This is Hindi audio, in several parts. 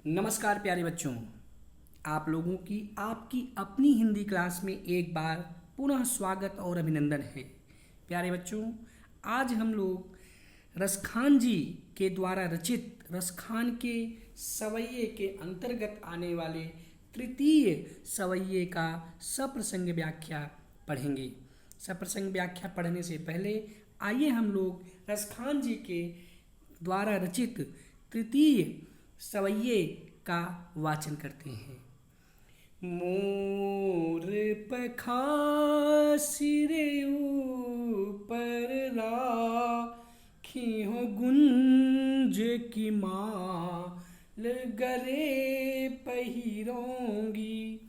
नमस्कार प्यारे बच्चों। आप लोगों की आपकी अपनी हिंदी क्लास में एक बार पुनः स्वागत और अभिनंदन है। प्यारे बच्चों, आज हम लोग रसखान जी के द्वारा रचित रसखान के सवैये के अंतर्गत आने वाले तृतीय सवैये का सप्रसंग व्याख्या पढ़ेंगे। सप्रसंग व्याख्या पढ़ने से पहले आइए हम लोग रसखान जी के द्वारा रचित तृतीय सवैये का वाचन करते हैं। मोर पखा सिरे ऊपर राखी हो गुंज की माल गले पहिरोंगी,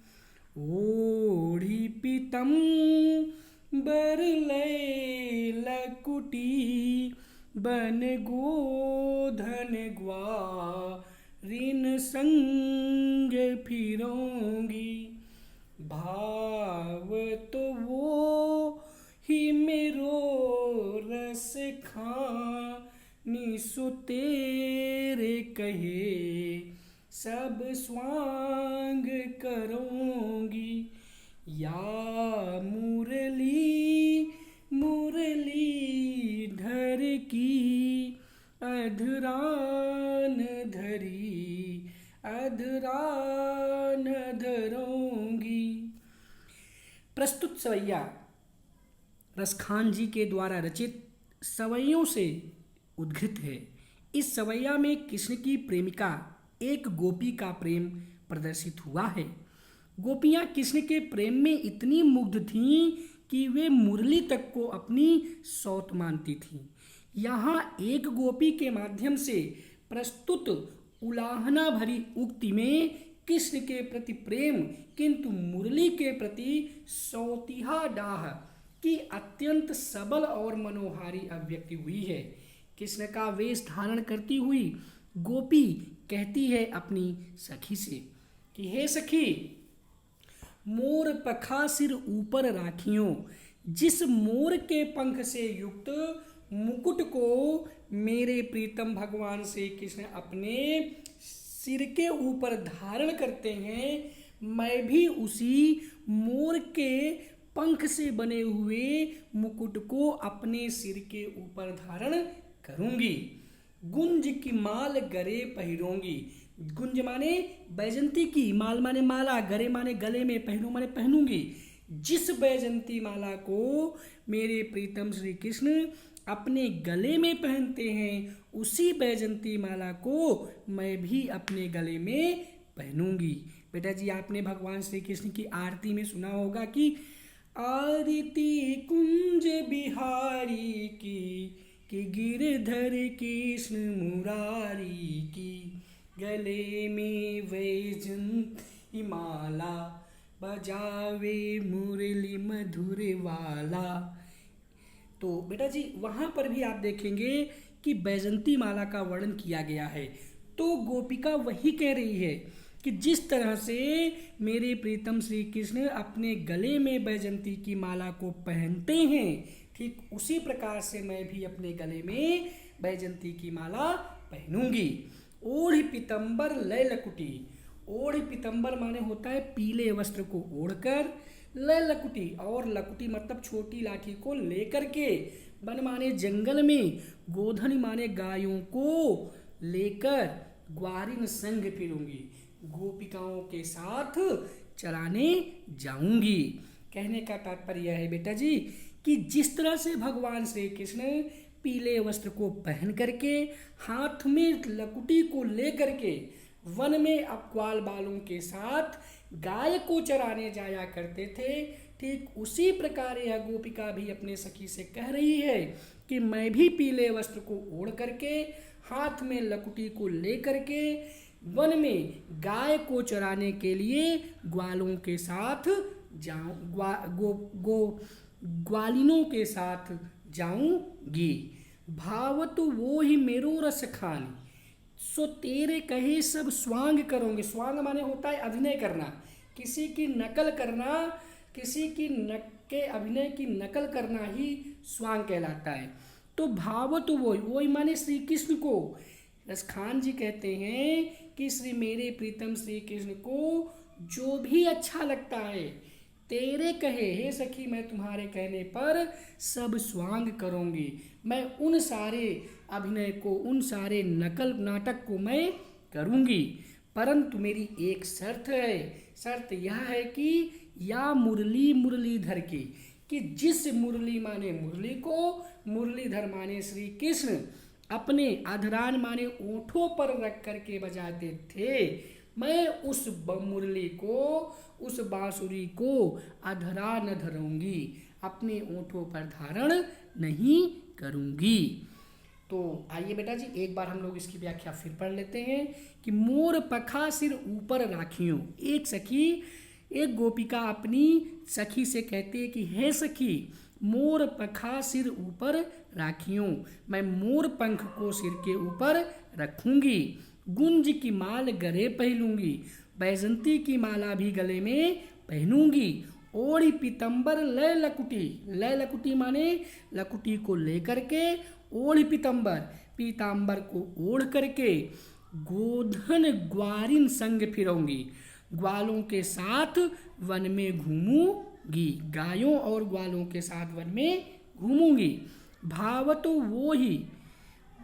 ओढ़ी पीतम्बर लकुटी बन गोधन ग्वारिन संग फिरोंगी। भाव तो वो ही मेरो रस खानी सो तेरे कहे सब स्वांग करोंगी। या मुरली मुरली धर की अधरान धरी अधरान धरोंगी। प्रस्तुत सवैया रसखान जी के द्वारा रचित सवैयों से उद्घृत है। इस सवैया में कृष्ण की प्रेमिका एक गोपी का प्रेम प्रदर्शित हुआ है। गोपियां कृष्ण के प्रेम में इतनी मुग्ध थीं कि वे मुरली तक को अपनी सौत मानती थीं। यहाँ एक गोपी के माध्यम से प्रस्तुत उलाहना भरी उक्ति में कृष्ण के प्रति प्रेम किंतु मुरली के प्रति सौतिहा डाह की अत्यंत सबल और मनोहारी अभिव्यक्ति हुई है। कृष्ण का वेश धारण करती हुई गोपी कहती है अपनी सखी से कि हे सखी, मोर पखा सिर ऊपर राखियों, जिस मोर के पंख से युक्त मुकुट को मेरे प्रीतम भगवान श्री कृष्ण अपने सिर के ऊपर धारण करते हैं, मैं भी उसी मोर के पंख से बने हुए मुकुट को अपने सिर के ऊपर धारण करूंगी। गुंज की माल गरे पहिरोंगी। गुंज माने बैजंती की, माल माने माला, गरे माने गले में, पहनू माने पहनूंगी। जिस बैजंती माला को मेरे प्रीतम श्री कृष्ण अपने गले में पहनते हैं, उसी बैजंती माला को मैं भी अपने गले में पहनूंगी। बेटा जी, आपने भगवान श्री कृष्ण की आरती में सुना होगा कि आरती कुंज बिहारी की, कि गिरधर कृष्ण मुरारी की, गले में वैजंती माला, बजावे मुरली मधुर वाला। तो बेटा जी, वहाँ पर भी आप देखेंगे कि बैजंती माला का वर्णन किया गया है। तो गोपिका वही कह रही है कि जिस तरह से मेरे प्रीतम श्री कृष्ण अपने गले में बैजंती की माला को पहनते हैं, ठीक उसी प्रकार से मैं भी अपने गले में बैजंती की माला पहनूंगी। ओढ़ पीतम्बर लय लकुटी। ओढ़ पीतम्बर माने होता है पीले वस्त्र को ओढ़कर, लय लकुटी और लकुटी मतलब छोटी लाठी को लेकर के, वन माने जंगल में, गोधन माने गायों को लेकर ग्वारिन संग फिरूंगी, गोपिकाओं के साथ चराने जाऊंगी। कहने का तात्पर्य है बेटा जी कि जिस तरह से भगवान श्री कृष्ण पीले वस्त्र को पहन करके, हाथ में लकुटी को लेकर के वन में अब ग्वाल बालों के साथ गाय को चराने जाया करते थे, ठीक उसी प्रकार यह गोपिका भी अपने सखी से कह रही है कि मैं भी पीले वस्त्र को ओढ़ करके, हाथ में लकुटी को लेकर के वन में गाय को चराने के लिए ग्वालों के साथ ग्वालिनों के साथ जाऊंगी। भावत वो ही मेरो रस खानी, सो तेरे कहे सब स्वांग करोगे। स्वांग माने होता है अभिनय करना, किसी की नकल करना, किसी की के अभिनय की नकल करना ही स्वांग कहलाता है। तो भाव तो वही माने श्री कृष्ण को रसखान जी कहते हैं कि श्री मेरे प्रीतम श्री कृष्ण को जो भी अच्छा लगता है, तेरे कहे हे सखी मैं तुम्हारे कहने पर सब स्वांग करूंगी। मैं उन सारे अभिनय को, उन सारे नकल नाटक को मैं करूंगी, परंतु मेरी एक शर्त है। शर्त यह है कि या मुरली मुरलीधर की, कि जिस मुरली माने मुरली को, मुरलीधर माने श्री कृष्ण अपने अधरान माने ओंठों पर रख करके बजाते थे, मैं उस मुरली को, उस बांसुरी को अधरा न धरूंगी, अपने ओंठों पर धारण नहीं करूंगी। तो आइए बेटा जी एक बार हम लोग इसकी व्याख्या फिर पढ़ लेते हैं कि मोर पखा सिर ऊपर राखियों। एक सखी, एक गोपिका अपनी सखी से कहती है कि हे सखी, मोर पखा सिर ऊपर राखियों, मैं मोर पंख को सिर के ऊपर रखूंगी, गुंज की माल गले पहनूंगी, बैजंती की माला भी गले में पहनूंगी, ओढ़ी पीतंबर लय लकुटी, लय लकुटी माने लकुटी को लेकर के, ओढ़ पीतंबर, पीतांबर को ओढ़ करके, गोधन ग्वारिन संग फिरूंगी, ग्वालों के साथ वन में घूमूंगी, गायों और ग्वालों के साथ वन में घूमूंगी, भावतो वो ही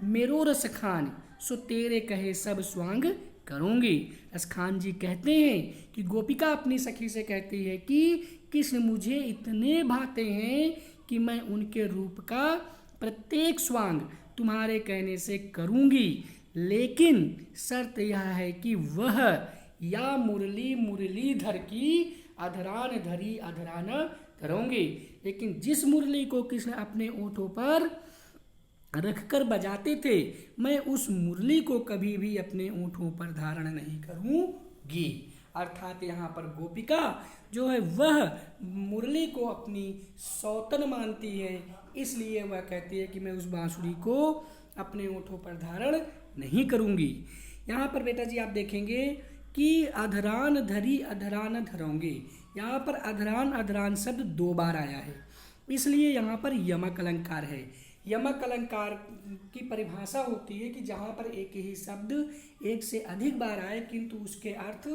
मेरो रसखान, सो तेरे कहे सब स्वांग करूंगी। रसखान जी कहते हैं कि गोपिका अपनी सखी से कहती है कि कृष्ण मुझे इतने भाते हैं कि मैं उनके रूप का प्रत्येक स्वांग तुम्हारे कहने से करूंगी, लेकिन शर्त यह है कि वह या मुरली मुरलीधर की अधरान धरी अधरान धरूंगी। लेकिन जिस मुरली को कृष्ण अपने ओंठों पर रखकर बजाते थे, मैं उस मुरली को कभी भी अपने ओंठों पर धारण नहीं करूंगी। अर्थात यहाँ पर गोपिका जो है वह मुरली को अपनी सौतन मानती है, इसलिए वह कहती है कि मैं उस बांसुरी को अपने ओंठों पर धारण नहीं करूंगी। यहाँ पर बेटा जी आप देखेंगे कि अधरान धरी अधरान धरोंगे, यहाँ पर अधरान अधरान शब्द 2 बार आया है, इसलिए यहाँ पर यमक अलंकार है। यमक अलंकार की परिभाषा होती है कि जहाँ पर एक ही शब्द एक से अधिक बार आए किंतु उसके अर्थ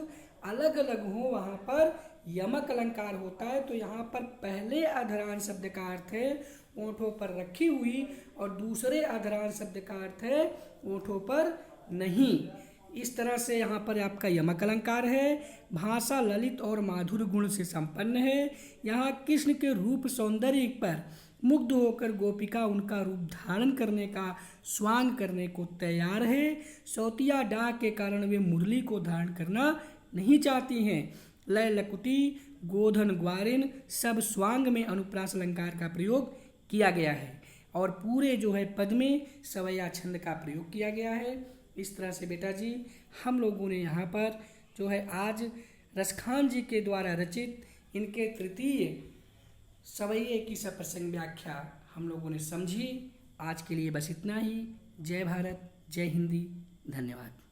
अलग अलग हो, वहाँ पर यमक अलंकार होता है। तो यहाँ पर पहले अधरान शब्द का अर्थ है ओंठों पर रखी हुई और दूसरे अधरान शब्द का अर्थ है ओंठों पर नहीं। इस तरह से यहाँ पर आपका यमक अलंकार है। भाषा ललित और माधुर गुण से संपन्न है। यहाँ कृष्ण के रूप सौंदर्य पर मुग्ध होकर गोपिका उनका रूप धारण करने का स्वांग करने को तैयार है। सौतिया डाक के कारण वे मुरली को धारण करना नहीं चाहती हैं। लय लकुटी गोधन ग्वारिन सब स्वांग में अनुप्रास अलंकार का प्रयोग किया गया है और पूरे जो है पद में सवैया छंद का प्रयोग किया गया है। इस तरह से बेटा जी हम लोगों ने यहाँ पर जो है आज रसखान जी के द्वारा रचित इनके तृतीय सवैये की सप्रसंग व्याख्या हम लोगों ने समझी। आज के लिए बस इतना ही। जय भारत, जय हिंदी, धन्यवाद।